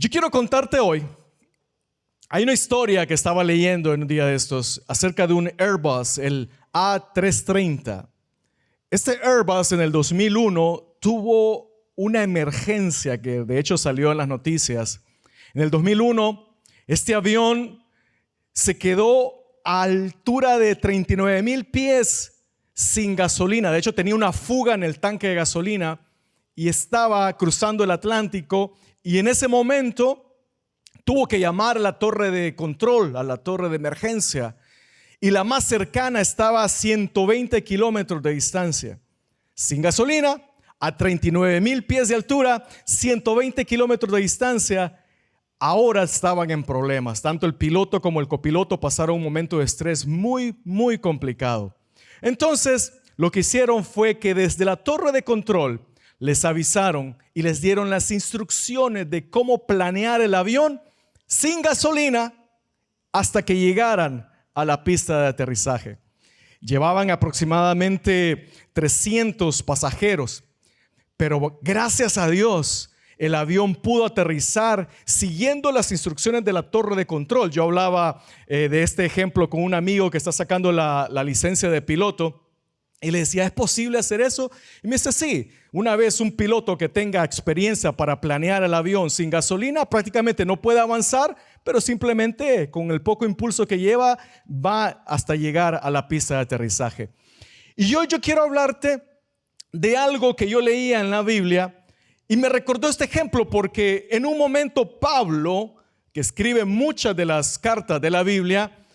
Yo quiero contarte hoy, hay una historia que estaba leyendo en un día de estos acerca de un Airbus, el A330. Este Airbus en el 2001 tuvo una emergencia que de hecho salió en las noticias. En el 2001, este avión se quedó a altura de 39,000 pies sin gasolina. De hecho, tenía una fuga en el tanque de gasolina y estaba cruzando el Atlántico. Y en ese momento tuvo que llamar a la torre de control, a la torre de emergencia. Y la más cercana estaba a 120 kilómetros de distancia. Sin gasolina, a 39,000 pies de altura, 120 kilómetros de distancia. Ahora estaban en problemas. Tanto el piloto como el copiloto pasaron un momento de estrés muy complicado. Entonces, lo que hicieron fue que desde la torre de control les avisaron y les dieron las instrucciones de cómo planear el avión sin gasolina hasta que llegaran a la pista de aterrizaje. Llevaban aproximadamente 300 pasajeros, pero gracias a Dios el avión pudo aterrizar siguiendo las instrucciones de la torre de control. Yo hablaba de este ejemplo con un amigo que está sacando la licencia de piloto. Y le decía, ¿es posible hacer eso? Y me dice, sí. Una vez un piloto que tenga experiencia para planear el avión sin gasolina prácticamente no puede avanzar, pero simplemente con el poco impulso que lleva va hasta llegar a la pista de aterrizaje. Y hoy yo quiero hablarte de algo que yo leía en la Biblia y me recordó este ejemplo porque en un momento Pablo, que escribe muchas de las cartas de la Biblia,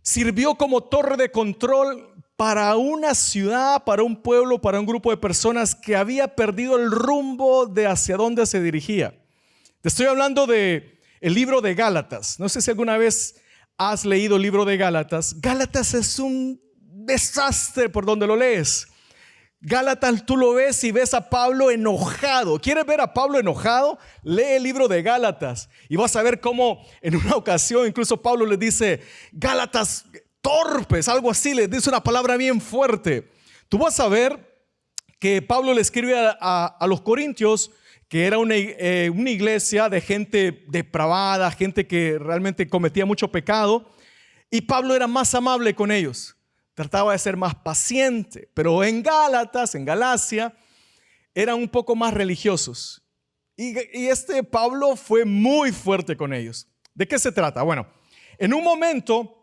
sirvió como torre de control para una ciudad, para un pueblo, para un grupo de personas que había perdido el rumbo de hacia dónde se dirigía. Te estoy hablando de el libro de Gálatas. No sé si alguna vez has leído el libro de Gálatas. Gálatas es un desastre por donde lo lees. Gálatas tú lo ves y ves a Pablo enojado. ¿Quieres ver a Pablo enojado? Lee el libro de Gálatas y vas a ver cómo en una ocasión incluso Pablo le dice, Gálatas torpes, algo así, les dice una palabra bien fuerte. Tú vas a ver que Pablo le escribe a los corintios que era una iglesia de gente depravada, gente que realmente cometía mucho pecado, y Pablo era más amable con ellos, trataba de ser más paciente, pero en Gálatas, en Galacia, eran un poco más religiosos, y este Pablo fue muy fuerte con ellos. ¿De qué se trata? Bueno, en un momento,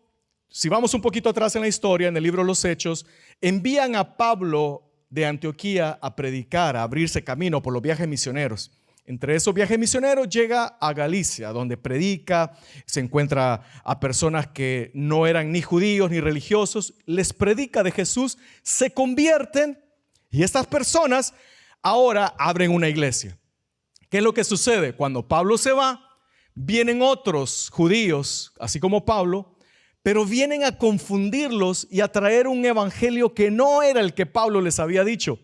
si vamos un poquito atrás en la historia, en el libro de los Hechos, envían a Pablo de Antioquía a predicar, a abrirse camino por los viajes misioneros. Entre esos viajes misioneros llega a Galicia, donde predica, se encuentra a personas que no eran ni judíos ni religiosos, les predica de Jesús, se convierten y estas personas ahora abren una iglesia. ¿Qué es lo que sucede? Cuando Pablo se va, vienen otros judíos, así como Pablo, pero vienen a confundirlos y a traer un evangelio que no era el que Pablo les había dicho.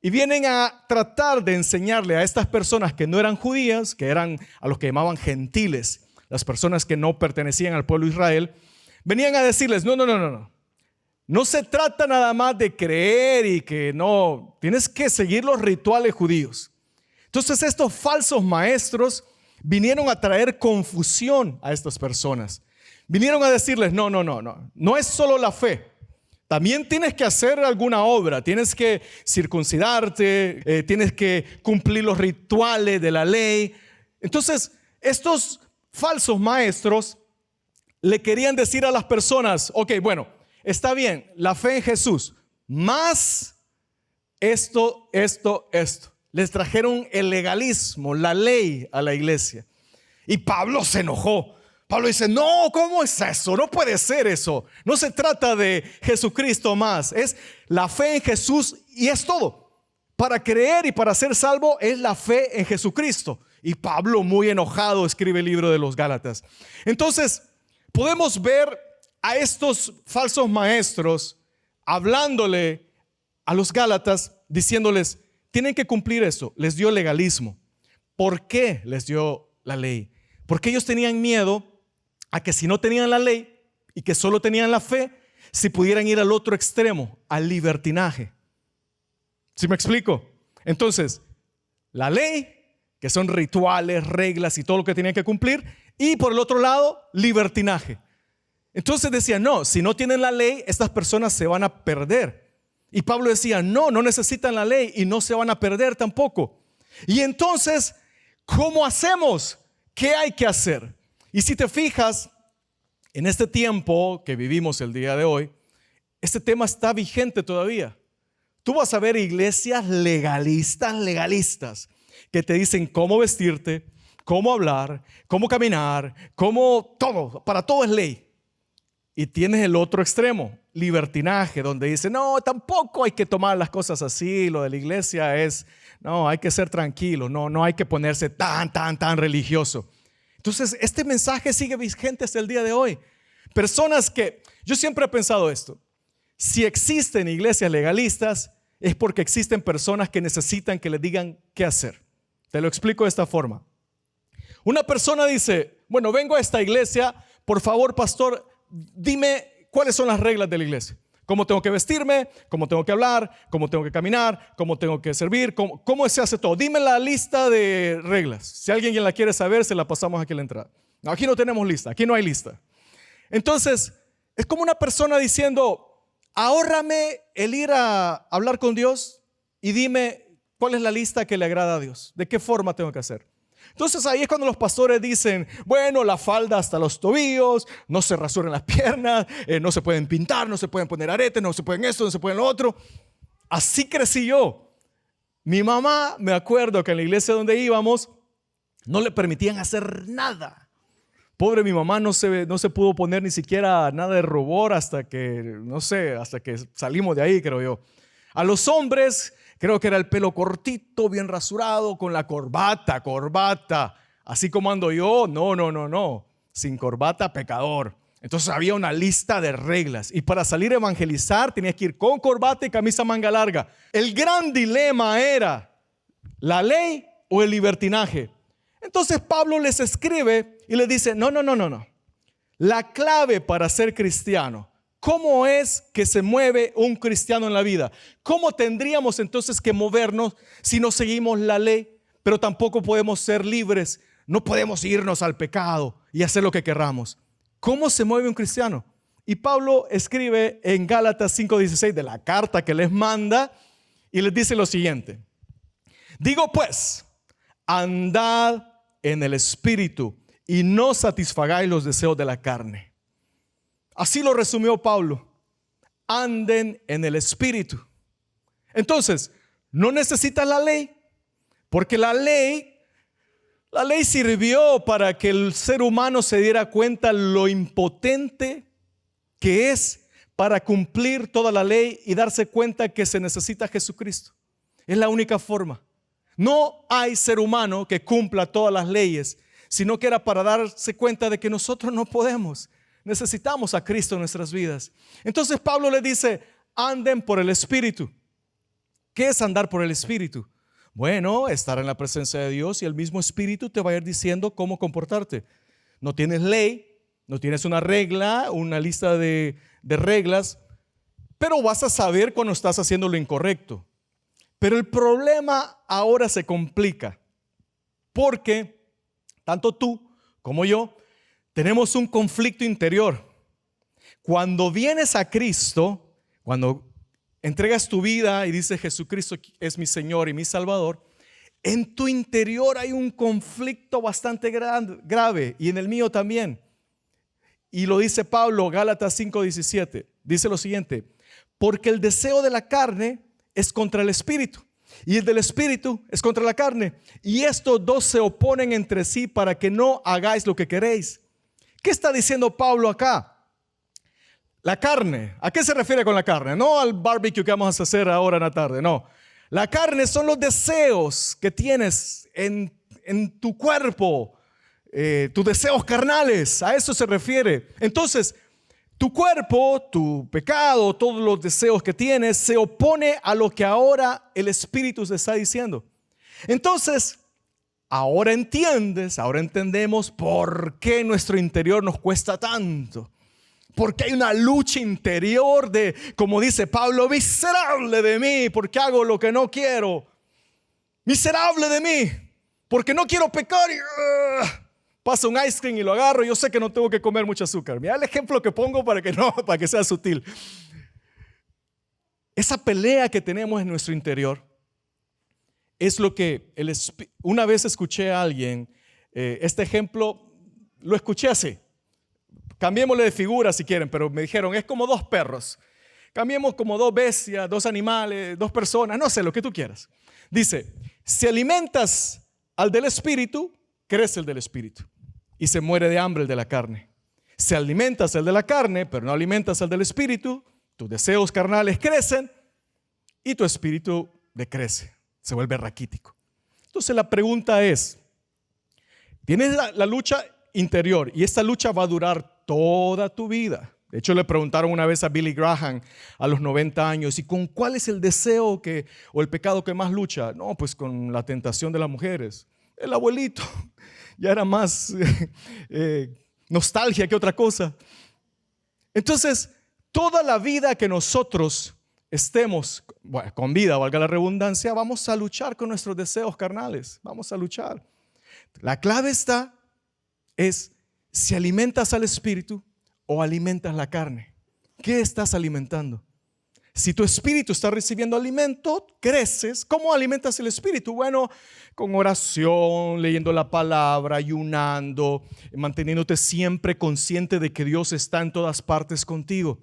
Y vienen a tratar de enseñarle a estas personas que no eran judías, que eran a los que llamaban gentiles, las personas que no pertenecían al pueblo de Israel, venían a decirles, no. No se trata nada más de creer y que no, tienes que seguir los rituales judíos. Entonces estos falsos maestros vinieron a traer confusión a estas personas. Vinieron a decirles, no es solo la fe. También tienes que hacer alguna obra, tienes que circuncidarte, tienes que cumplir los rituales de la ley. Entonces, estos falsos maestros le querían decir a las personas, ok, bueno, está bien, la fe en Jesús, más esto. Les trajeron el legalismo, la ley a la iglesia. Y Pablo se enojó. Pablo dice, no, ¿cómo es eso? No puede ser eso. No se trata de Jesucristo más. Es la fe en Jesús y es todo. Para creer y para ser salvo es la fe en Jesucristo. Y Pablo, muy enojado, escribe el libro de los Gálatas. Entonces, podemos ver a estos falsos maestros hablándole a los Gálatas, diciéndoles, tienen que cumplir eso. Les dio legalismo. ¿Por qué les dio la ley? Porque ellos tenían miedo a que si no tenían la ley y que solo tenían la fe, si pudieran ir al otro extremo, al libertinaje. ¿Sí me explico? Entonces, la ley que son rituales, reglas y todo lo que tienen que cumplir. Y por el otro lado, libertinaje. Entonces decía, no, si no tienen la ley, estas personas se van a perder. Y Pablo decía, no necesitan la ley y no se van a perder tampoco. Y entonces, ¿cómo hacemos? ¿Qué hay que hacer? Y si te fijas, en este tiempo que vivimos el día de hoy, este tema está vigente todavía. Tú vas a ver iglesias legalistas, que te dicen cómo vestirte, cómo hablar, cómo caminar, cómo todo, para todo es ley. Y tienes el otro extremo, libertinaje, donde dice, no, tampoco hay que tomar las cosas así, lo de la iglesia es, no, hay que ser tranquilo, no hay que ponerse tan religioso. Entonces, este mensaje sigue vigente hasta el día de hoy. Personas que, yo siempre he pensado esto, si existen iglesias legalistas, es porque existen personas que necesitan que les digan qué hacer. Te lo explico de esta forma. Una persona dice, bueno, vengo a esta iglesia, por favor, pastor, dime cuáles son las reglas de la iglesia. ¿Cómo tengo que vestirme? ¿Cómo tengo que hablar? ¿Cómo tengo que caminar? ¿Cómo tengo que servir? ¿Cómo se hace todo? Dime la lista de reglas. Si alguien la quiere saber, se la pasamos aquí a la entrada. No, aquí no tenemos lista, aquí no hay lista. Entonces, es como una persona diciendo, ahórrame el ir a hablar con Dios y dime cuál es la lista que le agrada a Dios. ¿De qué forma tengo que hacer? Entonces ahí es cuando los pastores dicen, bueno, la falda hasta los tobillos, no se rasuren las piernas, no se pueden pintar, no se pueden poner aretes, no se pueden esto, no se pueden lo otro. Así crecí yo. Mi mamá, me acuerdo que en la iglesia donde íbamos, no le permitían hacer nada. Pobre mi mamá no se pudo poner ni siquiera nada de rubor hasta que salimos de ahí, creo yo. A los hombres, creo que era el pelo cortito, bien rasurado, con la corbata. Así como ando yo, no. Sin corbata, pecador. Entonces había una lista de reglas. Y para salir a evangelizar tenías que ir con corbata y camisa manga larga. El gran dilema era la ley o el libertinaje. Entonces Pablo les escribe y les dice, no. La clave para ser cristiano, ¿cómo es que se mueve un cristiano en la vida? ¿Cómo tendríamos entonces que movernos si no seguimos la ley? Pero tampoco podemos ser libres, no podemos irnos al pecado y hacer lo que querramos. ¿Cómo se mueve un cristiano? Y Pablo escribe en Gálatas 5:16 de la carta que les manda y les dice lo siguiente. Digo pues, andad en el Espíritu y no satisfagáis los deseos de la carne. Así lo resumió Pablo. Anden en el Espíritu. Entonces, no necesitas la ley, porque la ley sirvió para que el ser humano se diera cuenta lo impotente que es para cumplir toda la ley y darse cuenta que se necesita a Jesucristo. Es la única forma. No hay ser humano que cumpla todas las leyes, sino que era para darse cuenta de que nosotros no podemos. Necesitamos a Cristo en nuestras vidas. Entonces Pablo le dice, anden por el Espíritu. ¿Qué es andar por el Espíritu? Bueno, estar en la presencia de Dios y el mismo Espíritu te va a ir diciendo cómo comportarte. No tienes ley, no tienes una regla, una lista de reglas, pero vas a saber cuando estás haciendo lo incorrecto. Pero el problema ahora se complica porque tanto tú como yo tenemos un conflicto interior. Cuando vienes a Cristo, cuando entregas tu vida y dices Jesucristo es mi Señor y mi Salvador, en tu interior hay un conflicto bastante grave y en el mío también. Y lo dice Pablo, Gálatas 5:17, dice lo siguiente, porque el deseo de la carne es contra el Espíritu y el del Espíritu es contra la carne, y estos dos se oponen entre sí para que no hagáis lo que queréis. ¿Qué está diciendo Pablo acá? La carne, ¿a qué se refiere con la carne? No al barbecue que vamos a hacer ahora en la tarde, no. La carne son los deseos que tienes en tu cuerpo, tus deseos carnales, a eso se refiere. Entonces, tu cuerpo, tu pecado, todos los deseos que tienes se opone a lo que ahora el Espíritu te está diciendo. Entonces, ahora entendemos por qué nuestro interior nos cuesta tanto. Porque hay una lucha interior de, como dice Pablo, miserable de mí, porque hago lo que no quiero. Miserable de mí, porque no quiero pecar y pasa un ice cream y lo agarro. Yo sé que no tengo que comer mucho azúcar. Mira el ejemplo que pongo para que sea sutil. Esa pelea que tenemos en nuestro interior es lo que una vez escuché a alguien, este ejemplo lo escuché así. Cambiémosle de figura si quieren, pero me dijeron, es como dos perros. Cambiemos como dos bestias, dos animales, dos personas, no sé, lo que tú quieras. Dice, si alimentas al del espíritu, crece el del espíritu y se muere de hambre el de la carne. Si alimentas al de la carne, pero no alimentas al del espíritu, tus deseos carnales crecen y tu espíritu decrece, se vuelve raquítico. Entonces la pregunta es, tienes la lucha interior y esta lucha va a durar toda tu vida. De hecho, le preguntaron una vez a Billy Graham a los 90 años, ¿y con cuál es el deseo o el pecado que más lucha? No, pues con la tentación de las mujeres. El abuelito ya era más nostalgia que otra cosa. Entonces, toda la vida que nosotros estemos con vida, valga la redundancia, vamos a luchar con nuestros deseos carnales. Vamos a luchar. La clave es si alimentas al espíritu o alimentas la carne. ¿Qué estás alimentando? Si tu espíritu está recibiendo alimento, creces. ¿Cómo alimentas el espíritu? Bueno, con oración, leyendo la palabra, ayunando, manteniéndote siempre consciente de que Dios está en todas partes contigo.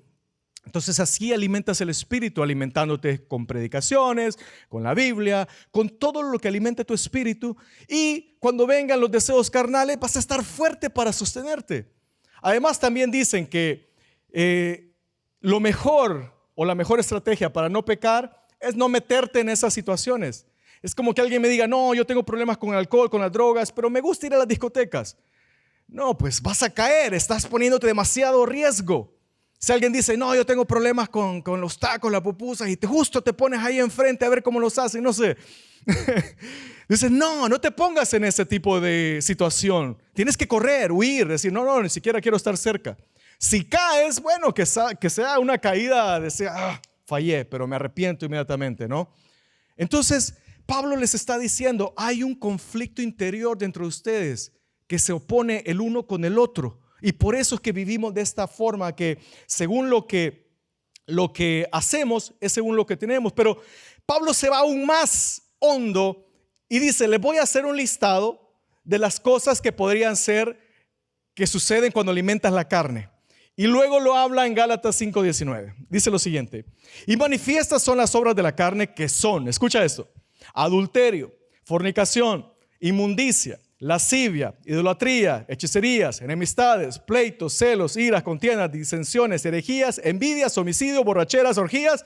Entonces así alimentas el espíritu, alimentándote con predicaciones, con la Biblia, con todo lo que alimente tu espíritu. Y cuando vengan los deseos carnales, vas a estar fuerte para sostenerte. Además también dicen que lo mejor o la mejor estrategia para no pecar es no meterte en esas situaciones. Es como que alguien me diga, no, yo tengo problemas con el alcohol, con las drogas, pero me gusta ir a las discotecas. No, pues vas a caer, estás poniéndote demasiado riesgo. Si alguien dice, no, yo tengo problemas con los tacos, las pupusas, y justo te pones ahí enfrente a ver cómo los hacen, no sé. Dice, no te pongas en ese tipo de situación. Tienes que correr, huir, decir, no, ni siquiera quiero estar cerca. Si caes, bueno, que sea una caída de fallé, pero me arrepiento inmediatamente, ¿no? Entonces, Pablo les está diciendo, hay un conflicto interior dentro de ustedes que se opone el uno con el otro. Y por eso es que vivimos de esta forma, que según lo que hacemos es según lo que tenemos. Pero Pablo se va aún más hondo y dice, les voy a hacer un listado de las cosas que podrían ser, que suceden cuando alimentas la carne. Y luego lo habla en Gálatas 5:19. Dice lo siguiente, y manifiestas son las obras de la carne que son, escucha esto, adulterio, fornicación, inmundicia, lascivia, idolatría, hechicerías, enemistades, pleitos, celos, iras, contiendas, disensiones, herejías, envidias, homicidios, borracheras, orgías.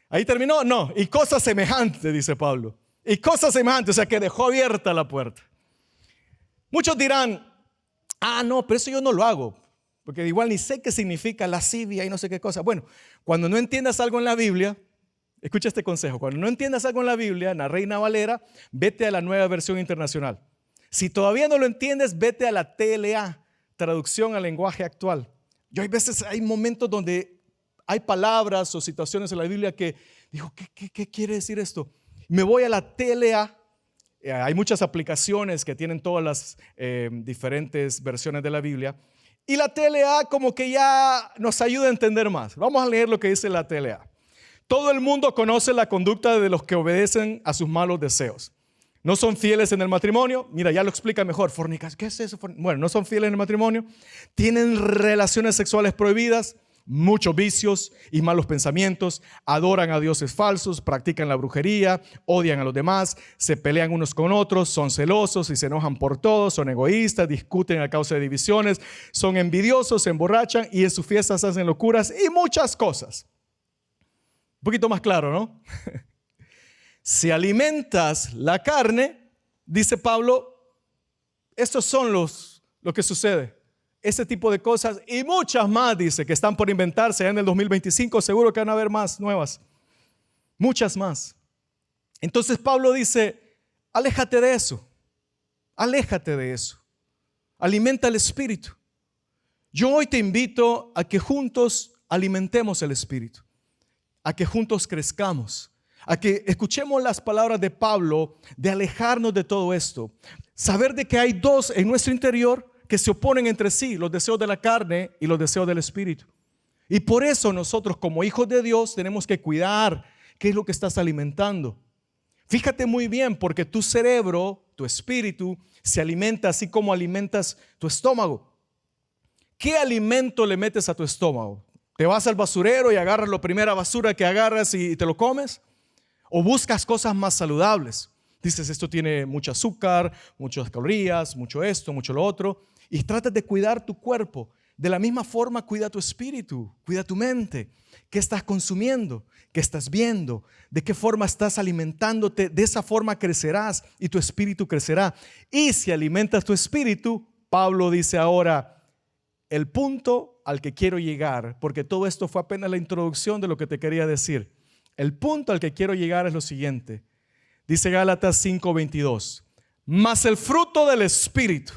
Ahí terminó, no, y cosas semejantes, dice Pablo. Y cosas semejantes, o sea que dejó abierta la puerta. Muchos dirán, no, pero eso yo no lo hago, porque igual ni sé qué significa lascivia y no sé qué cosa. Bueno, cuando no entiendas algo en la Biblia, escucha este consejo, cuando no entiendas algo en la Biblia, en la Reina Valera, vete a la Nueva Versión Internacional. Si todavía no lo entiendes, vete a la TLA, traducción al lenguaje actual. Hay momentos donde hay palabras o situaciones en la Biblia que digo, ¿qué quiere decir esto? Me voy a la TLA. Hay muchas aplicaciones que tienen todas las diferentes versiones de la Biblia. Y la TLA como que ya nos ayuda a entender más. Vamos a leer lo que dice la TLA. Todo el mundo conoce la conducta de los que obedecen a sus malos deseos. No son fieles en el matrimonio. Mira, ya lo explica mejor. Fornicación, ¿qué es eso? Bueno, no son fieles en el matrimonio. Tienen relaciones sexuales prohibidas, muchos vicios y malos pensamientos. Adoran a dioses falsos, practican la brujería, odian a los demás, se pelean unos con otros, son celosos y se enojan por todo, son egoístas, discuten a causa de divisiones, son envidiosos, se emborrachan y en sus fiestas hacen locuras y muchas cosas. Un poquito más claro, ¿no? Si alimentas la carne, dice Pablo, estos son lo que sucede. Ese tipo de cosas y muchas más, dice, que están por inventarse ya en el 2025. Seguro que van a haber más nuevas. Muchas más. Entonces Pablo dice, aléjate de eso. Aléjate de eso. Alimenta el espíritu. Yo hoy te invito a que juntos alimentemos el espíritu. A que juntos crezcamos. a que escuchemos las palabras de Pablo de alejarnos de todo esto. Saber de que hay dos en nuestro interior que se oponen entre sí, los deseos de la carne y los deseos del espíritu. Y por eso nosotros como hijos de Dios tenemos que cuidar qué es lo que estás alimentando. Fíjate muy bien, porque tu cerebro, tu espíritu, se alimenta así como alimentas tu estómago. ¿Qué alimento le metes a tu estómago? ¿Te vas al basurero y agarras la primera basura que agarras y te lo comes? ¿O buscas cosas más saludables? Dices, esto tiene mucho azúcar, muchas calorías, mucho esto, mucho lo otro. Y tratas de cuidar tu cuerpo. De la misma forma, cuida tu espíritu, cuida tu mente. ¿Qué estás consumiendo? ¿Qué estás viendo? ¿De qué forma estás alimentándote? De esa forma crecerás y tu espíritu crecerá. Y si alimentas tu espíritu, Pablo dice ahora, el punto al que quiero llegar, porque todo esto fue apenas la introducción de lo que te quería decir. El punto al que quiero llegar es lo siguiente. Dice Gálatas 5:22. Mas el fruto del espíritu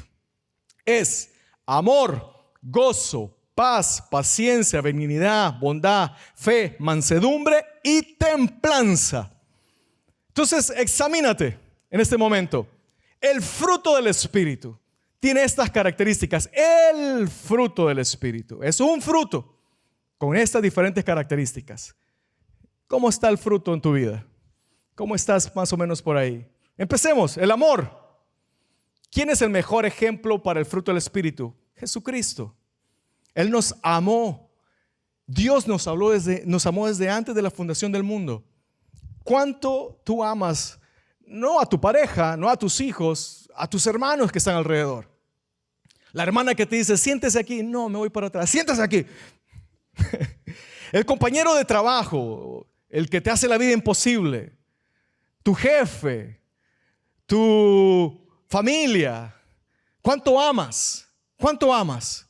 es amor, gozo, paz, paciencia, benignidad, bondad, fe, mansedumbre y templanza. Entonces, examínate en este momento. El fruto del espíritu tiene estas características. El fruto del espíritu es un fruto con estas diferentes características. ¿Cómo está el fruto en tu vida? ¿Cómo estás más o menos por ahí? Empecemos, el amor. ¿Quién es el mejor ejemplo para el fruto del espíritu? Jesucristo. Él nos amó. Dios nos amó desde antes de la fundación del mundo. ¿Cuánto tú amas? No a tu pareja, no a tus hijos, a tus hermanos que están alrededor. La hermana que te dice, siéntese aquí. No, me voy para atrás. Siéntese aquí. El compañero de trabajo, el que te hace la vida imposible. Tu jefe, tu familia. ¿Cuánto amas? ¿Cuánto amas?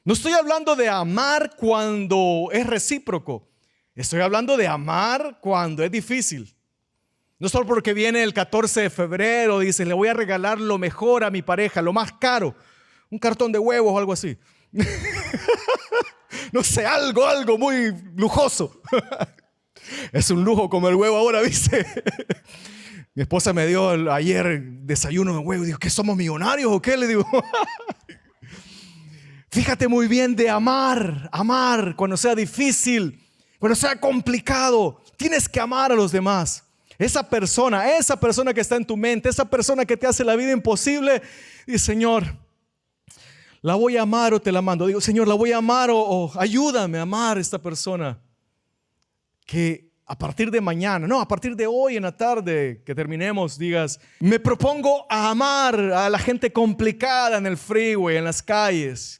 No estoy hablando de amar cuando es recíproco. Estoy hablando de amar cuando es difícil. No solo porque viene el 14 de febrero, dice, le voy a regalar lo mejor a mi pareja, lo más caro. Un cartón de huevos o algo así. No sé, algo muy lujoso. Es un lujo comer el huevo ahora, ¿viste? Mi esposa me dio ayer desayuno de huevo. Digo, ¿qué somos millonarios o qué? Le digo. Fíjate muy bien de amar cuando sea difícil, cuando sea complicado. Tienes que amar a los demás. Esa persona que está en tu mente, esa persona que te hace la vida imposible, dice, Señor, ¿la voy a amar o te la mando? Digo, Señor, ¿la voy a amar o ayúdame a amar a esta persona? Que a partir de mañana, no, a partir de hoy en la tarde que terminemos, digas, me propongo a amar a la gente complicada en el freeway, en las calles.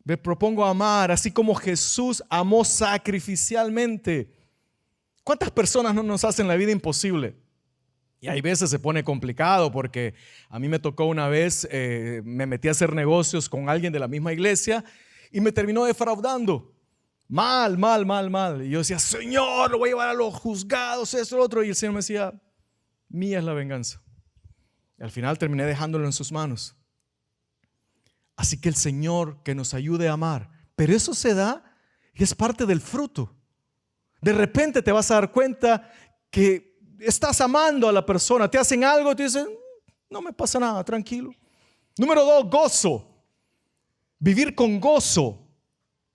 Me propongo amar así como Jesús amó sacrificialmente. ¿Cuántas personas no nos hacen la vida imposible? Y hay veces se pone complicado porque a mí me tocó una vez, me metí a hacer negocios con alguien de la misma iglesia y me terminó defraudando. Mal. Y yo decía, Señor, lo voy a llevar a los juzgados, eso, lo otro. Y el Señor me decía, mía es la venganza. Y al final terminé dejándolo en sus manos. Así que el Señor que nos ayude a amar. Pero eso se da y es parte del fruto. De repente te vas a dar cuenta que estás amando a la persona. Te hacen algo y te dicen, no me pasa nada, tranquilo. Número 2, gozo. Vivir con gozo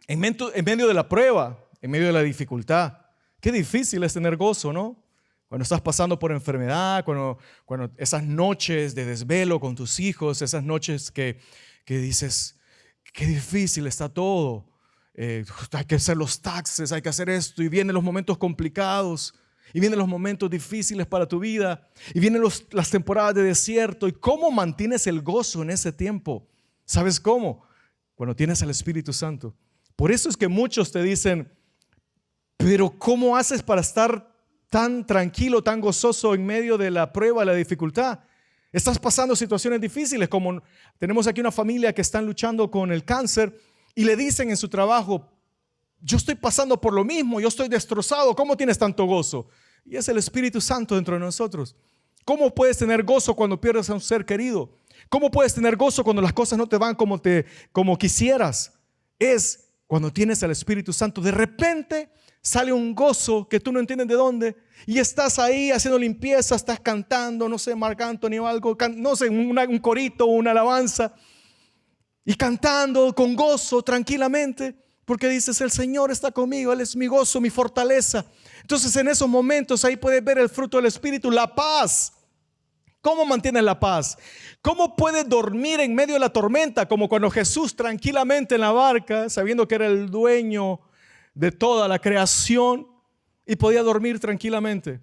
en medio de la prueba, en medio de la dificultad. Qué difícil es tener gozo, ¿no? Cuando estás pasando por enfermedad, cuando esas noches de desvelo con tus hijos, esas noches que dices, qué difícil está todo. Hay que hacer los taxes, hay que hacer esto, y vienen los momentos complicados, y vienen los momentos difíciles para tu vida, y vienen las temporadas de desierto. ¿Y cómo mantienes el gozo en ese tiempo? ¿Sabes cómo? Cuando tienes al Espíritu Santo. Por eso es que muchos te dicen, pero ¿cómo haces para estar tan tranquilo, tan gozoso en medio de la prueba, la dificultad? Estás pasando situaciones difíciles, como tenemos aquí una familia que están luchando con el cáncer y le dicen en su trabajo, yo estoy pasando por lo mismo, yo estoy destrozado, ¿cómo tienes tanto gozo? Y es el Espíritu Santo dentro de nosotros. ¿Cómo puedes tener gozo cuando pierdes a un ser querido? ¿Cómo puedes tener gozo cuando las cosas no te van como quisieras? Es cuando tienes al Espíritu Santo, de repente sale un gozo que tú no entiendes de dónde, y estás ahí haciendo limpieza, estás cantando, no sé, Marc Anthony o algo, no sé, un corito o una alabanza, y cantando con gozo, tranquilamente, porque dices, el Señor está conmigo, Él es mi gozo, mi fortaleza. Entonces en esos momentos ahí puedes ver el fruto del Espíritu, la paz. ¿Cómo mantienes la paz? ¿Cómo puedes dormir en medio de la tormenta? Como cuando Jesús tranquilamente en la barca, sabiendo que era el dueño de toda la creación y podía dormir tranquilamente.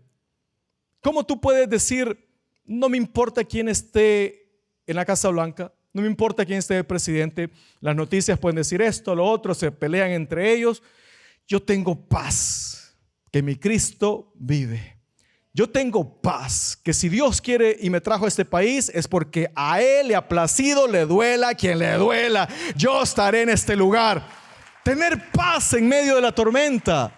¿Cómo tú puedes decir, no me importa quién esté en la Casa Blanca, no me importa quién esté de presidente, las noticias pueden decir esto, lo otro, se pelean entre ellos, yo tengo paz, que mi Cristo vive. Yo tengo paz, que si Dios quiere y me trajo a este país es porque a Él le ha placido, le duela a quien le duela. Yo estaré en este lugar. Tener paz en medio de la tormenta.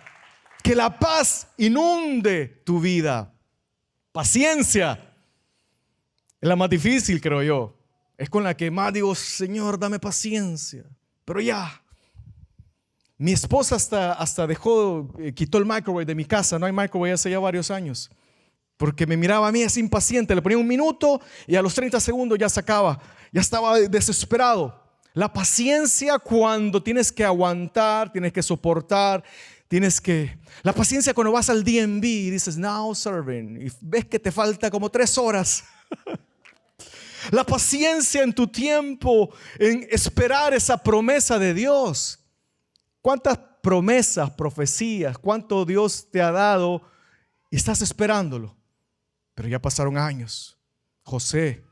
Que la paz inunde tu vida. Paciencia. Es la más difícil, creo yo. Es con la que más digo, Señor, dame paciencia. Pero ya. Mi esposa hasta quitó el microwave de mi casa. No hay microwave hace ya varios años. Porque me miraba a mí así impaciente. Le ponía un minuto y a los 30 segundos ya se acaba. Ya estaba desesperado. La paciencia cuando tienes que aguantar, tienes que soportar, La paciencia cuando vas al DMV y dices, now serving, y ves que te falta como 3 horas. La paciencia en tu tiempo, en esperar esa promesa de Dios. ¿Cuántas promesas, profecías, cuánto Dios te ha dado y estás esperándolo? Pero ya pasaron años. José,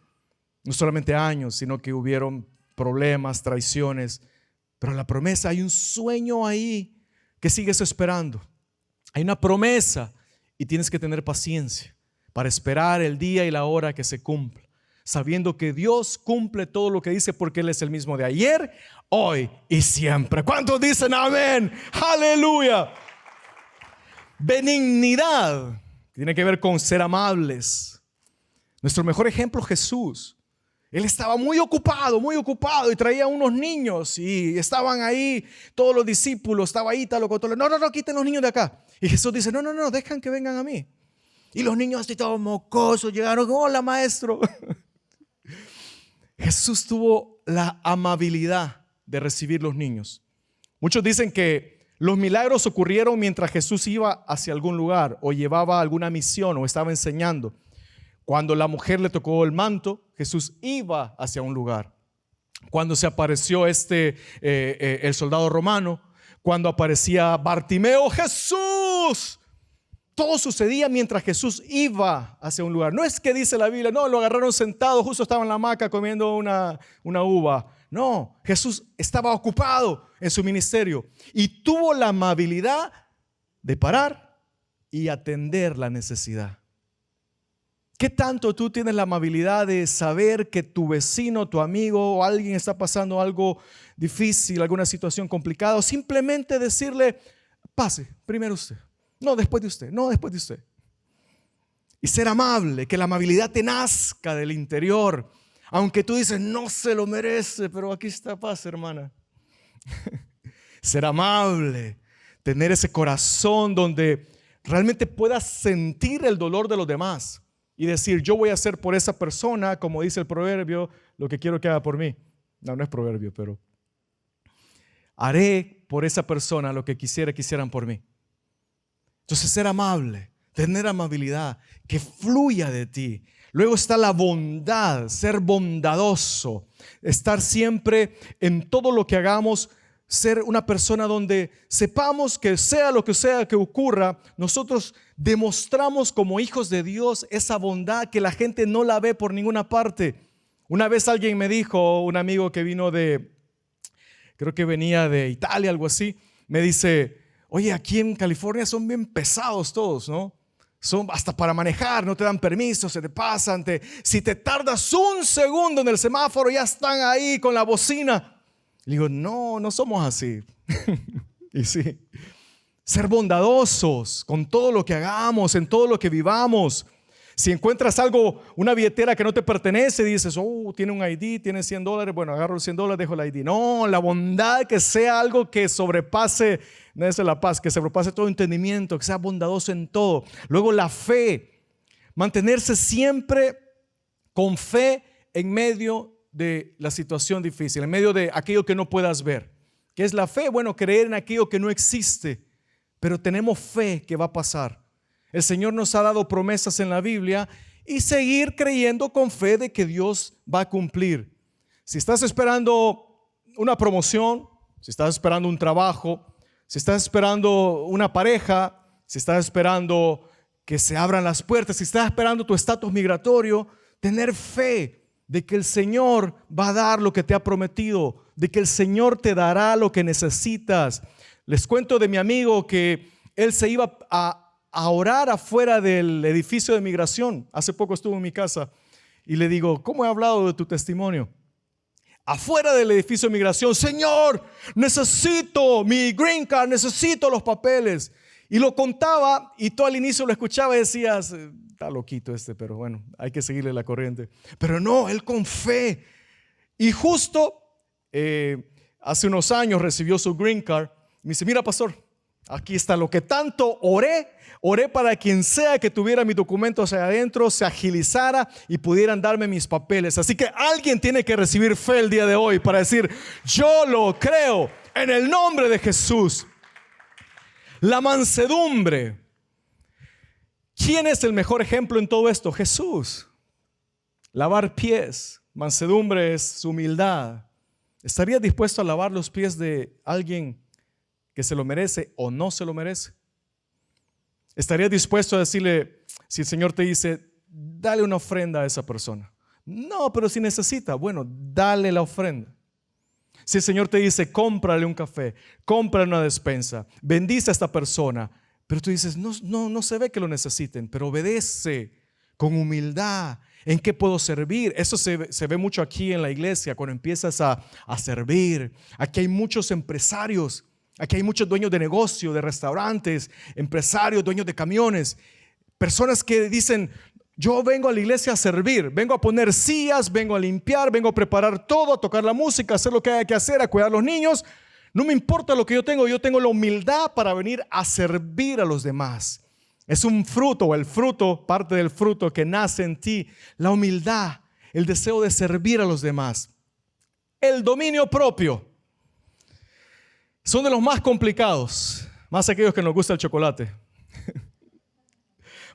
no solamente años, sino que hubieron problemas, traiciones. Pero la promesa, hay un sueño ahí que sigues esperando. Hay una promesa y tienes que tener paciencia para esperar el día y la hora que se cumpla. Sabiendo que Dios cumple todo lo que dice porque Él es el mismo de ayer, hoy y siempre. ¿Cuántos dicen amén? Aleluya. Benignidad tiene que ver con ser amables. Nuestro mejor ejemplo, Jesús. Él estaba muy ocupado y traía unos niños y estaban ahí todos los discípulos, estaba ahí tal o cual. No, quiten los niños de acá. Y Jesús dice, no, dejan que vengan a mí. Y los niños así todos mocosos llegaron, hola maestro. Jesús tuvo la amabilidad de recibir los niños. Muchos dicen que los milagros ocurrieron mientras Jesús iba hacia algún lugar o llevaba alguna misión o estaba enseñando. Cuando la mujer le tocó el manto, Jesús iba hacia un lugar. Cuando se apareció el soldado romano, cuando aparecía Bartimeo, Jesús. Todo sucedía mientras Jesús iba hacia un lugar. No es que dice la Biblia, no, lo agarraron sentado, justo estaba en la hamaca comiendo una uva. No, Jesús estaba ocupado en su ministerio y tuvo la amabilidad de parar y atender la necesidad. ¿Qué tanto tú tienes la amabilidad de saber que tu vecino, tu amigo o alguien está pasando algo difícil, alguna situación complicada, o simplemente decirle, pase, primero usted, no después de usted, no después de usted? Y ser amable, que la amabilidad te nazca del interior. Aunque tú dices, no se lo merece, pero aquí está paz, hermana. Ser amable, tener ese corazón donde realmente puedas sentir el dolor de los demás y decir, yo voy a hacer por esa persona, como dice el proverbio, lo que quiero que haga por mí. No es proverbio, pero haré por esa persona lo que quisieran por mí. Entonces ser amable, tener amabilidad, que fluya de ti. Luego está la bondad, ser bondadoso, estar siempre en todo lo que hagamos, ser una persona donde sepamos que sea lo que sea que ocurra, nosotros demostramos como hijos de Dios esa bondad que la gente no la ve por ninguna parte. Una vez alguien me dijo, un amigo que vino creo que venía de Italia, algo así, me dice, oye, aquí en California son bien pesados todos, ¿no? Son hasta para manejar, no te dan permiso, se te pasan. Si te tardas un segundo en el semáforo, ya están ahí con la bocina. Le digo, no somos así. Y sí, ser bondadosos con todo lo que hagamos, en todo lo que vivamos. Si encuentras algo, una billetera que no te pertenece, dices, oh, tiene un ID, tiene $100, bueno, agarro los $100, dejo el ID. No, la bondad, que sea algo que sobrepase, no es la paz, que sobrepase todo entendimiento, que sea bondadoso en todo. Luego la fe, mantenerse siempre con fe en medio de la situación difícil, en medio de aquello que no puedas ver. ¿Qué es la fe? Bueno, creer en aquello que no existe, pero tenemos fe que va a pasar. El Señor nos ha dado promesas en la Biblia y seguir creyendo con fe de que Dios va a cumplir. Si estás esperando una promoción, si estás esperando un trabajo, si estás esperando una pareja, si estás esperando que se abran las puertas, si estás esperando tu estatus migratorio, tener fe de que el Señor va a dar lo que te ha prometido, de que el Señor te dará lo que necesitas. Les cuento de mi amigo que él se iba a orar afuera del edificio de migración. Hace poco estuvo en mi casa y le digo, ¿cómo he hablado de tu testimonio? Afuera del edificio de migración, Señor, necesito mi green card, necesito los papeles. Y lo contaba y tú al inicio lo escuchaba y decías, está loquito este, pero bueno, hay que seguirle la corriente. Pero no, él con fe. Y justo hace unos años recibió su green card. Me dice, mira, pastor, aquí está lo que tanto oré para quien sea que tuviera mis documentos allá adentro, se agilizara y pudieran darme mis papeles. Así que alguien tiene que recibir fe el día de hoy para decir, yo lo creo en el nombre de Jesús. La mansedumbre. ¿Quién es el mejor ejemplo en todo esto? Jesús. Lavar pies. Mansedumbre es humildad. ¿Estarías dispuesto a lavar los pies de alguien que se lo merece o no se lo merece? ¿Estarías dispuesto a decirle, si el Señor te dice, dale una ofrenda a esa persona? No, pero si necesita, bueno, dale la ofrenda. Si el Señor te dice, cómprale un café, cómprale una despensa, bendice a esta persona, pero tú dices, no se ve que lo necesiten, pero obedece con humildad. ¿En qué puedo servir? Eso se ve mucho aquí en la iglesia, cuando empiezas a servir. Aquí hay muchos empresarios, aquí hay muchos dueños de negocio, de restaurantes, empresarios, dueños de camiones, personas que dicen, yo vengo a la iglesia a servir, vengo a poner sillas, vengo a limpiar, vengo a preparar todo, a tocar la música, a hacer lo que haya que hacer, a cuidar a los niños. No me importa lo que yo tengo la humildad para venir a servir a los demás. Es un fruto, o el fruto, parte del fruto que nace en ti, la humildad, el deseo de servir a los demás. El dominio propio. Son de los más complicados, más aquellos que nos gusta el chocolate.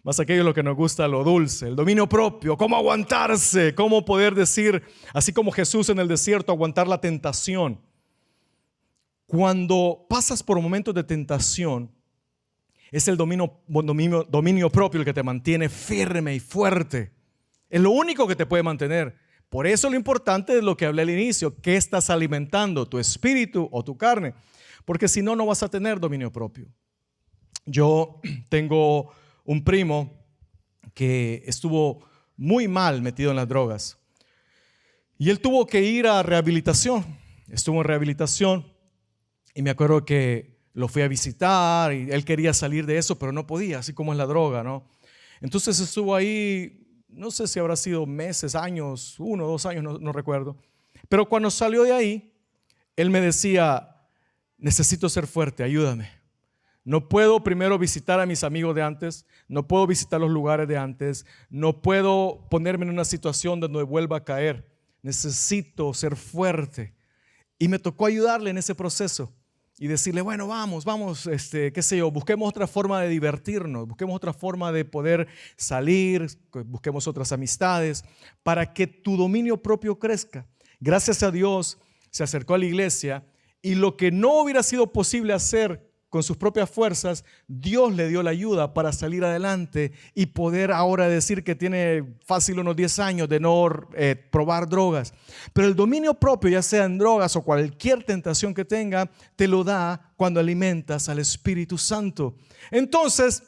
Más aquellos que nos gusta lo dulce, el dominio propio, cómo aguantarse, cómo poder decir, así como Jesús en el desierto, aguantar la tentación. Cuando pasas por momentos de tentación, es el dominio propio el que te mantiene firme y fuerte. Es lo único que te puede mantener. Por eso lo importante es lo que hablé al inicio, ¿qué estás alimentando? ¿Tu espíritu o tu carne? Porque si no, no vas a tener dominio propio. Yo tengo un primo que estuvo muy mal metido en las drogas y él tuvo que ir a rehabilitación. Estuvo en rehabilitación y me acuerdo que lo fui a visitar y él quería salir de eso, pero no podía, así como es la droga, ¿no? Entonces estuvo ahí, no sé si habrá sido meses, años, 1 o 2 años, no recuerdo. Pero cuando salió de ahí, él me decía, necesito ser fuerte, ayúdame. No puedo primero visitar a mis amigos de antes, no puedo visitar los lugares de antes, no puedo ponerme en una situación donde vuelva a caer. Necesito ser fuerte. Y me tocó ayudarle en ese proceso y decirle, bueno, vamos, qué sé yo, busquemos otra forma de divertirnos, busquemos otra forma de poder salir, busquemos otras amistades para que tu dominio propio crezca. Gracias a Dios se acercó a la iglesia y lo que no hubiera sido posible hacer con sus propias fuerzas, Dios le dio la ayuda para salir adelante y poder ahora decir que tiene fácil unos 10 años de no probar drogas. Pero el dominio propio, ya sea en drogas o cualquier tentación que tenga, te lo da cuando alimentas al Espíritu Santo. Entonces,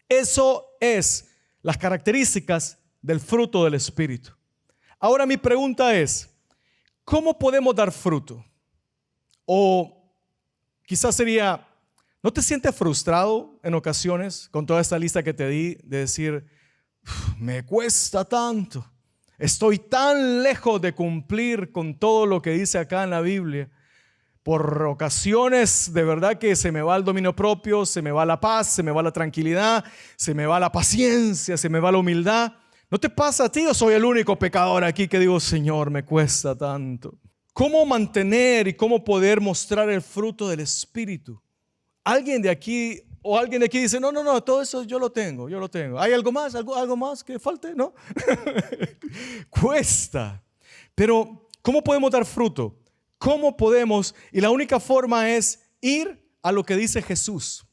eso es las características del fruto del Espíritu. Ahora mi pregunta es, ¿cómo podemos dar fruto? O quizás sería, ¿no te sientes frustrado en ocasiones con toda esta lista que te di de decir, Me cuesta tanto. Estoy tan lejos de cumplir con todo lo que dice acá en la Biblia. Por ocasiones de verdad que se me va el dominio propio, se me va la paz, se me va la tranquilidad, se me va la paciencia, se me va la humildad. ¿No te pasa a ti o soy el único pecador aquí que digo, Señor, me cuesta tanto? ¿Cómo mantener y cómo poder mostrar el fruto del Espíritu? Alguien de aquí dice, no, todo eso yo lo tengo. ¿Hay algo más? ¿Algo más que falte? ¿No? Cuesta. Pero, ¿cómo podemos dar fruto? ¿Cómo podemos? Y la única forma es ir a lo que dice Jesús.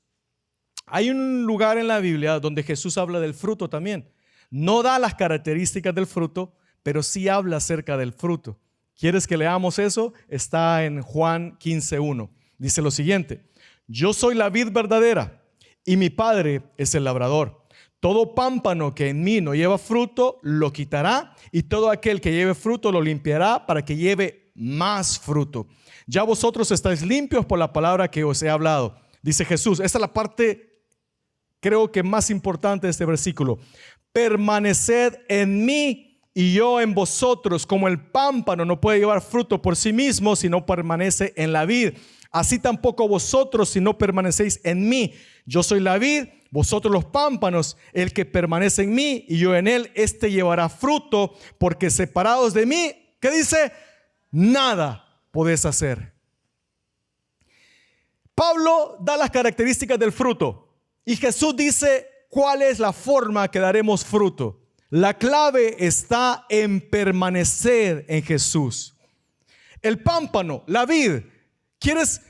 Hay un lugar en la Biblia donde Jesús habla del fruto también. No da las características del fruto, pero sí habla acerca del fruto. ¿Quieres que leamos eso? Está en Juan 15:1. Dice lo siguiente: yo soy la vid verdadera y mi Padre es el labrador. Todo pámpano que en mí no lleva fruto, lo quitará, y todo aquel que lleve fruto lo limpiará para que lleve más fruto. Ya vosotros estáis limpios por la palabra que os he hablado. Dice Jesús, esta es la parte creo que más importante de este versículo. Permaneced en mí y yo en vosotros, como el pámpano no puede llevar fruto por sí mismo si no permanece en la vid. Así tampoco vosotros si no permanecéis en mí. Yo soy la vid, vosotros los pámpanos. El que permanece en mí y yo en él, este llevará fruto, porque separados de mí, ¿qué dice? Nada podés hacer. Pablo da las características del fruto y Jesús dice cuál es la forma que daremos fruto. La clave está en permanecer en Jesús. El pámpano, la vid. ¿Quieres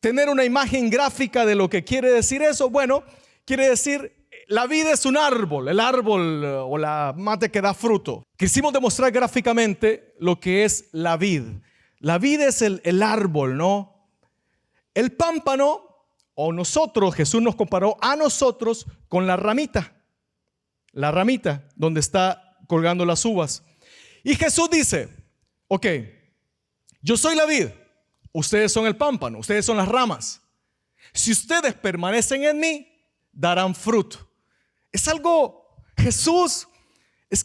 tener una imagen gráfica de lo que quiere decir eso? Bueno, quiere decir, la vid es un árbol, el árbol o la mata que da fruto. Quisimos demostrar gráficamente lo que es la vid. La vid es el árbol, ¿no? El pámpano, o nosotros, Jesús nos comparó a nosotros con la ramita donde está colgando las uvas. Y Jesús dice, ok, yo soy la vid, ustedes son el pámpano, ustedes son las ramas. Si ustedes permanecen en mí, darán fruto. Es algo, Jesús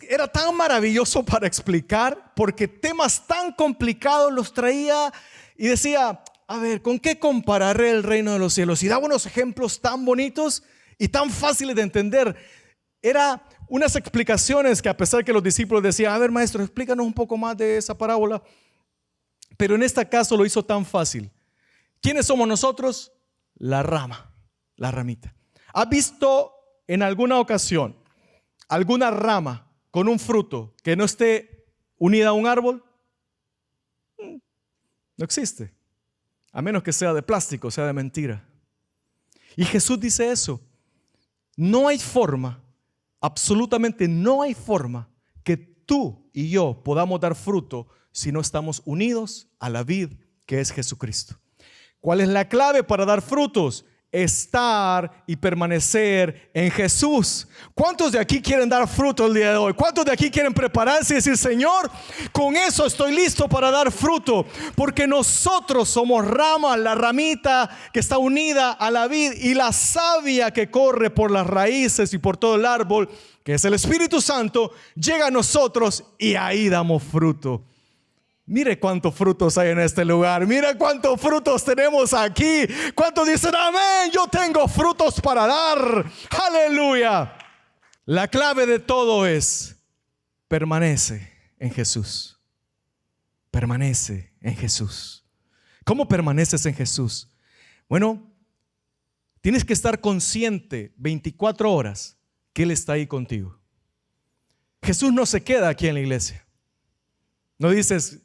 era tan maravilloso para explicar, porque temas tan complicados los traía y decía, a ver, ¿con qué compararé el reino de los cielos? Y daba unos ejemplos tan bonitos y tan fáciles de entender. Era unas explicaciones que, a pesar que los discípulos decían, a ver, maestro, explícanos un poco más de esa parábola. Pero en este caso lo hizo tan fácil. ¿Quiénes somos nosotros? La rama, la ramita. ¿Has visto en alguna ocasión alguna rama con un fruto que no esté unida a un árbol? No existe. A menos que sea de plástico, sea de mentira. Y Jesús dice eso. No hay forma, absolutamente no hay forma que tú y yo podamos dar fruto si no estamos unidos a la vid que es Jesucristo. ¿Cuál es la clave para dar frutos? Estar y permanecer en Jesús. ¿Cuántos de aquí quieren dar fruto el día de hoy? ¿Cuántos de aquí quieren prepararse y decir, Señor, con eso estoy listo para dar fruto? Porque nosotros somos rama, la ramita que está unida a la vid, y la savia que corre por las raíces y por todo el árbol, que es el Espíritu Santo, llega a nosotros y ahí damos fruto. Mire cuántos frutos hay en este lugar. Mire cuántos frutos tenemos aquí. ¿Cuántos dicen amén? Yo tengo frutos para dar. Aleluya. La clave de todo es permanece en Jesús. Permanece en Jesús. ¿Cómo permaneces en Jesús? Bueno, tienes que estar consciente 24 horas que Él está ahí contigo. Jesús no se queda aquí en la iglesia. No dices,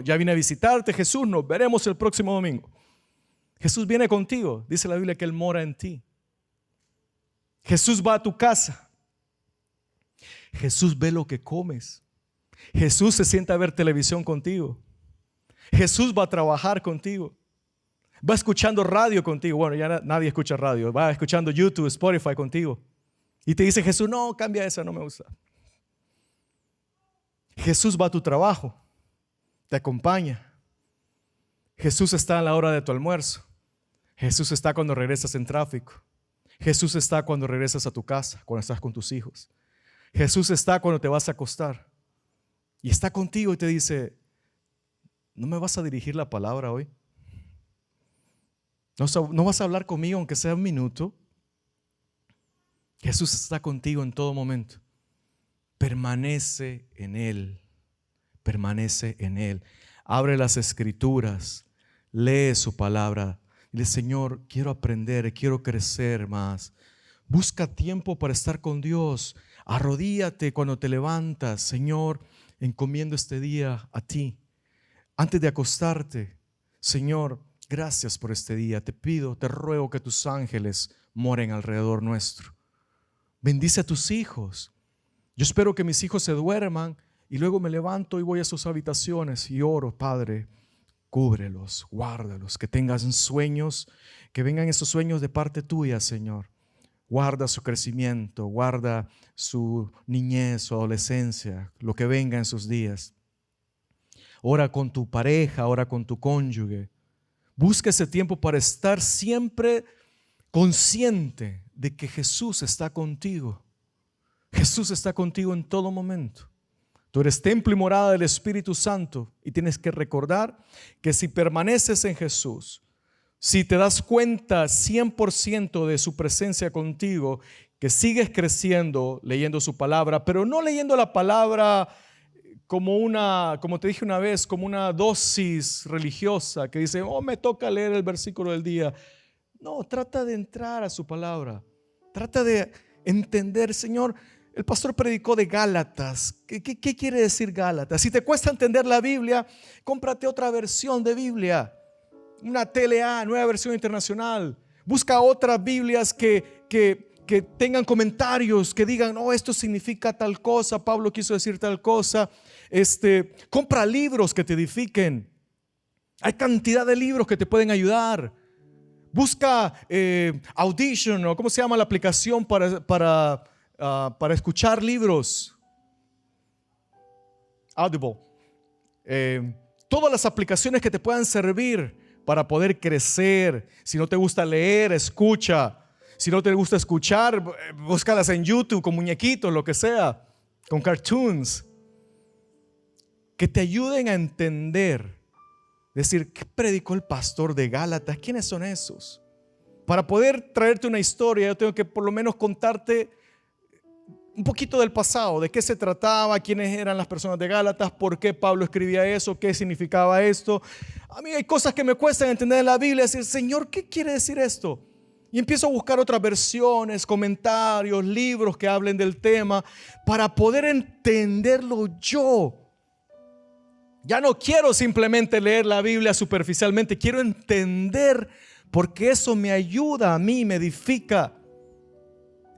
ya vine a visitarte, Jesús, nos veremos el próximo domingo. Jesús viene contigo. Dice la Biblia que Él mora en ti. Jesús va a tu casa. Jesús ve lo que comes. Jesús se sienta a ver televisión contigo. Jesús va a trabajar contigo. Va escuchando radio contigo. Bueno, ya nadie escucha radio. Va escuchando YouTube, Spotify contigo. Y te dice Jesús, no, cambia esa, no me gusta. Jesús va a tu trabajo. Te acompaña. Jesús está a la hora de tu almuerzo. Jesús está cuando regresas en tráfico. Jesús está cuando regresas a tu casa, cuando estás con tus hijos. Jesús está cuando te vas a acostar y está contigo y te dice, ¿no me vas a dirigir la palabra hoy? ¿No vas a hablar conmigo aunque sea un minuto? Jesús está contigo en todo momento. Permanece en Él. Permanece en Él. Abre las Escrituras. Lee su palabra. Dile, Señor, quiero aprender, quiero crecer más. Busca tiempo para estar con Dios. Arrodíllate cuando te levantas. Señor, encomiendo este día a ti. Antes de acostarte, Señor, gracias por este día. Te pido, te ruego que tus ángeles moren alrededor nuestro. Bendice a tus hijos. Yo espero que mis hijos se duerman y luego me levanto y voy a sus habitaciones y oro, Padre, cúbrelos, guárdalos, que tengan sueños, que vengan esos sueños de parte tuya, Señor. Guarda su crecimiento, guarda su niñez, su adolescencia, lo que venga en sus días. Ora con tu pareja, ora con tu cónyuge. Busca ese tiempo para estar siempre consciente de que Jesús está contigo. Jesús está contigo en todo momento. Tú eres templo y morada del Espíritu Santo y tienes que recordar que si permaneces en Jesús, si te das cuenta 100% de su presencia contigo, que sigues creciendo leyendo su palabra, pero no leyendo la palabra como te dije una vez, como una dosis religiosa que dice, me toca leer el versículo del día. No, trata de entrar a su palabra. Trata de entender, Señor, el pastor predicó de Gálatas. ¿Qué quiere decir Gálatas? Si te cuesta entender la Biblia, cómprate otra versión de Biblia. Una TLA, nueva versión internacional. Busca otras Biblias que tengan comentarios, que digan, esto significa tal cosa, Pablo quiso decir tal cosa. Compra libros que te edifiquen. Hay cantidad de libros que te pueden ayudar. Busca Audition, o ¿cómo se llama la aplicación para escuchar libros? Audible. Todas las aplicaciones que te puedan servir para poder crecer. Si no te gusta leer, escucha. Si no te gusta escuchar, búscalas en YouTube con muñequitos, lo que sea, con cartoons, que te ayuden a entender. Decir, ¿qué predicó el pastor de Gálatas? ¿Quiénes son esos? Para poder traerte una historia, yo tengo que por lo menos contarte un poquito del pasado, de qué se trataba, quiénes eran las personas de Gálatas, por qué Pablo escribía eso, qué significaba esto. A mí hay cosas que me cuestan entender en la Biblia, decir, Señor, ¿qué quiere decir esto? Y empiezo a buscar otras versiones, comentarios, libros que hablen del tema para poder entenderlo yo. Ya no quiero simplemente leer la Biblia superficialmente, quiero entender, porque eso me ayuda a mí, me edifica.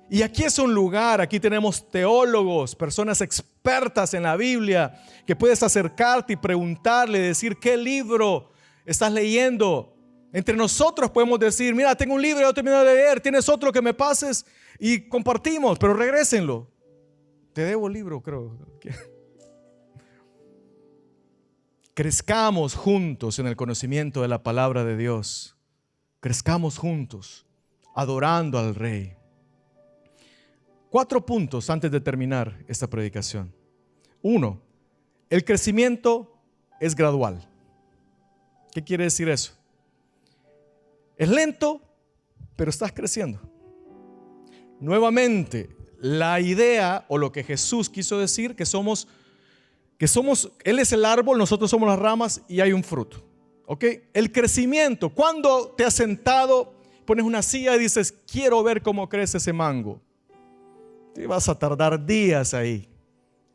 Y aquí es un lugar, aquí tenemos teólogos, personas expertas en la Biblia, que puedes acercarte y preguntarle, decir, ¿qué libro estás leyendo? Entre nosotros podemos decir, mira, tengo un libro, yo termino de leer, ¿tienes otro que me pases? Y compartimos, pero regrésenlo. Te debo el libro, creo. Crezcamos juntos en el conocimiento de la palabra de Dios. Crezcamos juntos, adorando al Rey. 4 puntos antes de terminar esta predicación. 1, el crecimiento es gradual. ¿Qué quiere decir eso? Es lento, pero estás creciendo. Nuevamente, la idea o lo que Jesús quiso decir, que somos, Él es el árbol, nosotros somos las ramas y hay un fruto. ¿Ok? El crecimiento, cuando te has sentado, pones una silla y dices, quiero ver cómo crece ese mango. Te vas a tardar días ahí.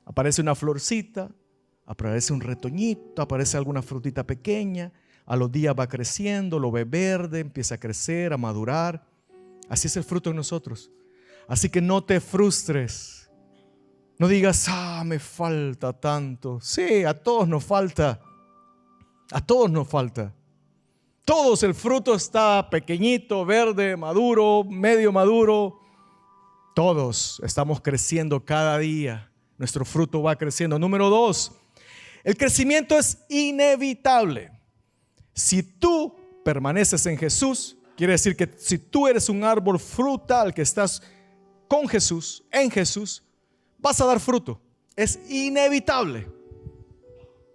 Aparece una florcita, aparece un retoñito, aparece alguna frutita pequeña. A los días va creciendo, lo ve verde, empieza a crecer, a madurar. Así es el fruto en nosotros. Así que no te frustres. No digas, me falta tanto. Sí, a todos nos falta. A todos nos falta. Todos, el fruto está pequeñito, verde, maduro, medio maduro. Todos estamos creciendo cada día. Nuestro fruto va creciendo. Número 2, el crecimiento es inevitable. Si tú permaneces en Jesús, quiere decir que si tú eres un árbol frutal que estás con Jesús, en Jesús, vas a dar fruto. Es inevitable.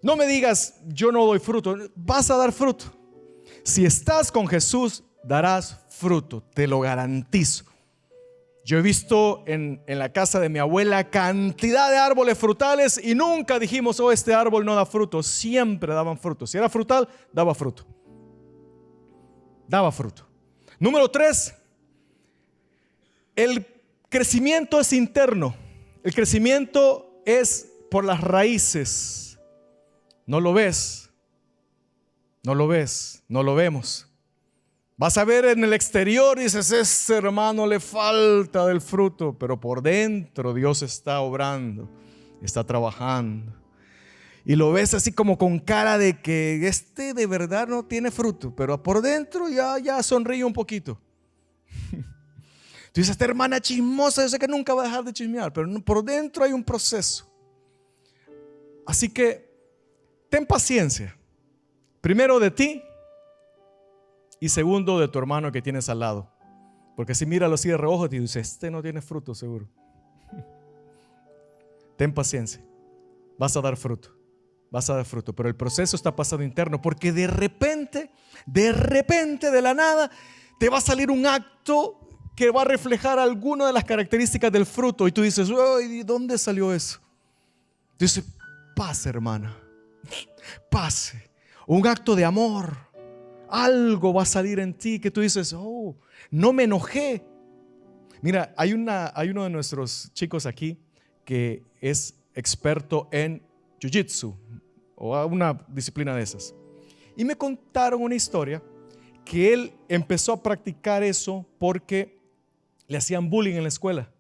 No me digas, yo no doy fruto. Vas a dar fruto. Si estás con Jesús, darás fruto, te lo garantizo. Yo he visto en la casa de mi abuela cantidad de árboles frutales y nunca dijimos, oh, este árbol no da fruto. Siempre daban fruto. Si era frutal, daba fruto. Daba fruto. Número 3, el crecimiento es interno. El crecimiento es por las raíces. No lo ves. No lo ves. No lo vemos. Vas a ver en el exterior y dices, ese hermano le falta del fruto, pero por dentro Dios está obrando, está trabajando. Y lo ves así como con cara de que este de verdad no tiene fruto, pero por dentro ya sonríe un poquito. Tú dices, esta hermana chismosa, yo sé que nunca va a dejar de chismear, pero por dentro hay un proceso. Así que ten paciencia. Primero de ti. Y segundo, de tu hermano que tienes al lado. Porque si míralo así de reojo, te dice, este no tiene fruto seguro. Ten paciencia. Vas a dar fruto. Vas a dar fruto. Pero el proceso está pasando interno. Porque de repente, de la nada, te va a salir un acto que va a reflejar alguna de las características del fruto. Y tú dices, ¿de dónde salió eso? Dice, pase, hermana. Pase. Un acto de amor. Algo va a salir en ti que tú dices, oh, no me enojé. Mira, hay uno de nuestros chicos aquí que es experto en Jiu-Jitsu o una disciplina de esas. Y me contaron una historia que él empezó a practicar eso porque le hacían bullying en la escuela.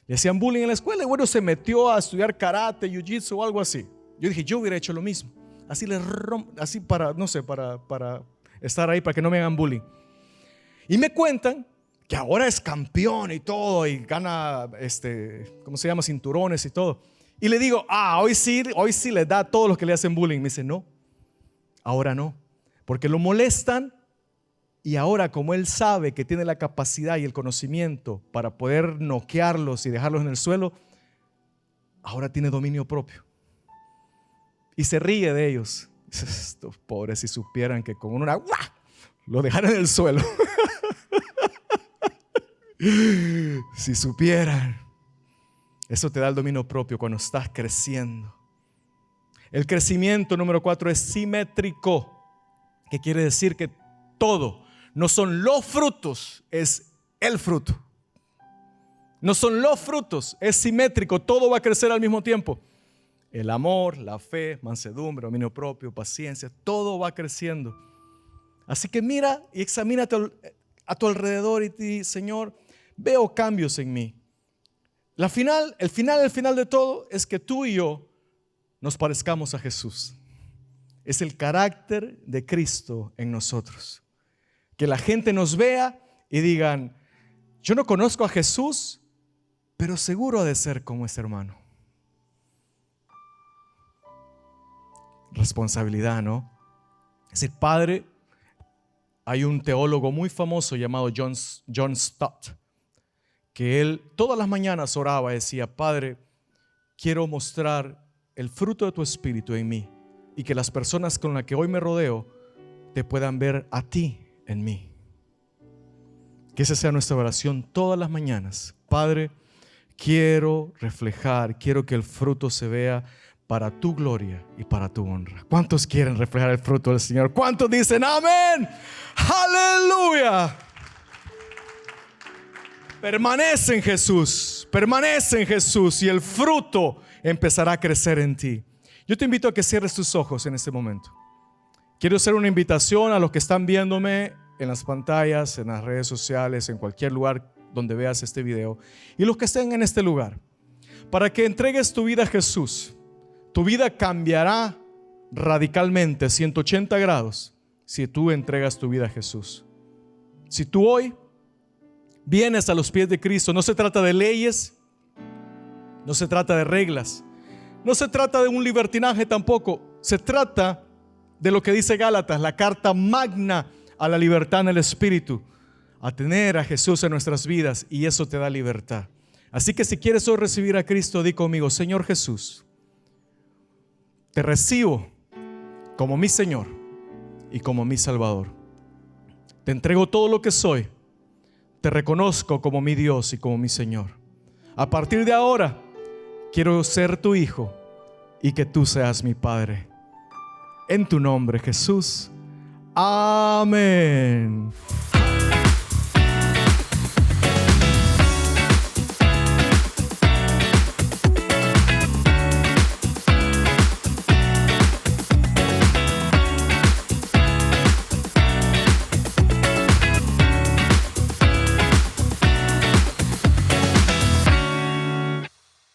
Le hacían bullying en la escuela y bueno, se metió a estudiar karate, Jiu-Jitsu o algo así. Yo dije, yo hubiera hecho lo mismo. Así para, no sé, para estar ahí, para que no me hagan bullying. Y me cuentan que ahora es campeón y todo, y gana, ¿cómo se llama? Cinturones y todo. Y le digo, hoy sí le da a todos los que le hacen bullying. Me dice, no, ahora no, porque lo molestan y ahora como él sabe que tiene la capacidad y el conocimiento para poder noquearlos y dejarlos en el suelo, ahora tiene dominio propio. Y se ríe de ellos. Estos pobres, si supieran que con una lo dejaran en el suelo. Si supieran. Eso te da el dominio propio cuando estás creciendo. El crecimiento número 4 es simétrico, que quiere decir que todo, no son los frutos, es el fruto. No son los frutos, es simétrico, todo va a crecer al mismo tiempo. El amor, la fe, mansedumbre, dominio propio, paciencia, todo va creciendo. Así que mira y examínate a tu alrededor y di, Señor, veo cambios en mí. El final de todo es que tú y yo nos parezcamos a Jesús. Es el carácter de Cristo en nosotros. Que la gente nos vea y digan, yo no conozco a Jesús, pero seguro ha de ser como ese hermano. Responsabilidad, ¿no? Es decir, Padre, hay un teólogo muy famoso llamado John Stott, que él todas las mañanas oraba y decía, Padre, quiero mostrar el fruto de tu espíritu en mí y que las personas con las que hoy me rodeo te puedan ver a ti en mí. Que esa sea nuestra oración todas las mañanas. Padre, quiero que el fruto se vea para tu gloria y para tu honra. ¿Cuántos quieren reflejar el fruto del Señor? ¿Cuántos dicen amén? ¡Aleluya! Permanece en Jesús y el fruto empezará a crecer en ti. Yo te invito a que cierres tus ojos en este momento. Quiero hacer una invitación a los que están viéndome en las pantallas, en las redes sociales, en cualquier lugar donde veas este video, y los que estén en este lugar, para que entregues tu vida a Jesús. Tu vida cambiará radicalmente, 180 grados, si tú entregas tu vida a Jesús. Si tú hoy vienes a los pies de Cristo, no se trata de leyes, no se trata de reglas, no se trata de un libertinaje tampoco, se trata de lo que dice Gálatas, la carta magna a la libertad en el Espíritu, a tener a Jesús en nuestras vidas, y eso te da libertad. Así que si quieres hoy recibir a Cristo, di conmigo: Señor Jesús, te recibo como mi Señor y como mi Salvador. Te entrego todo lo que soy. Te reconozco como mi Dios y como mi Señor. A partir de ahora, quiero ser tu hijo y que tú seas mi Padre. En tu nombre, Jesús. Amén.